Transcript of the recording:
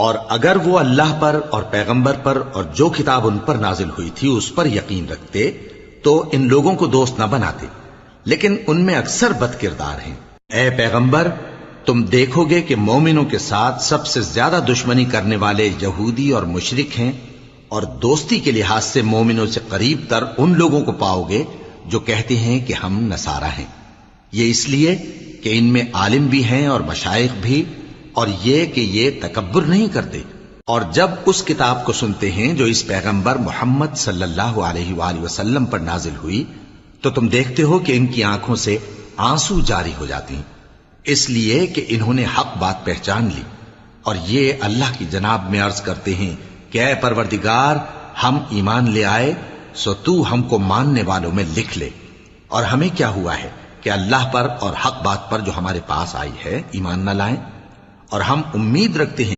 और अगर वो अल्लाह पर और पैगंबर पर और जो किताब उन पर नाजिल हुई थी उस पर यकीन रखते तो इन लोगों को दोस्त न बनाते, लेकिन उनमें अक्सर बदकिरदार हैं। ए पैगंबर, तुम देखोगे कि मोमिनों के साथ सबसे ज्यादा दुश्मनी करने वाले यहूदी और मुशरिक हैं, और दोस्ती के लिहाज से मोमिनों से करीब तर उन लोगों को पाओगे जो कहते हैं कि हम नसारा हैं। ये इसलिए कि इनमें आलिम भी हैं और मशाइख भी, और ये कि ये तकब्बुर नहीं करते। और जब उस किताब को सुनते हैं जो इस पैगंबर मोहम्मद सल्लल्लाहु अलैहि वसल्लम पर नाजिल हुई, तो तुम देखते हो कि इनकी आंखों से आंसू जारी हो जाते हैं, इसलिए कि इन्होंने हक बात पहचान ली। और ये अल्लाह की जनाब में अर्ज करते हैं कि ऐ परवरदिगार, हम ईमान ले आए, सो तू हमको मानने वालों में लिख ले। और हमें क्या हुआ है कि अल्लाह पर और हक बात पर जो हमारे पास आई है ईमान न लाएं, और हम उम्मीद रखते हैं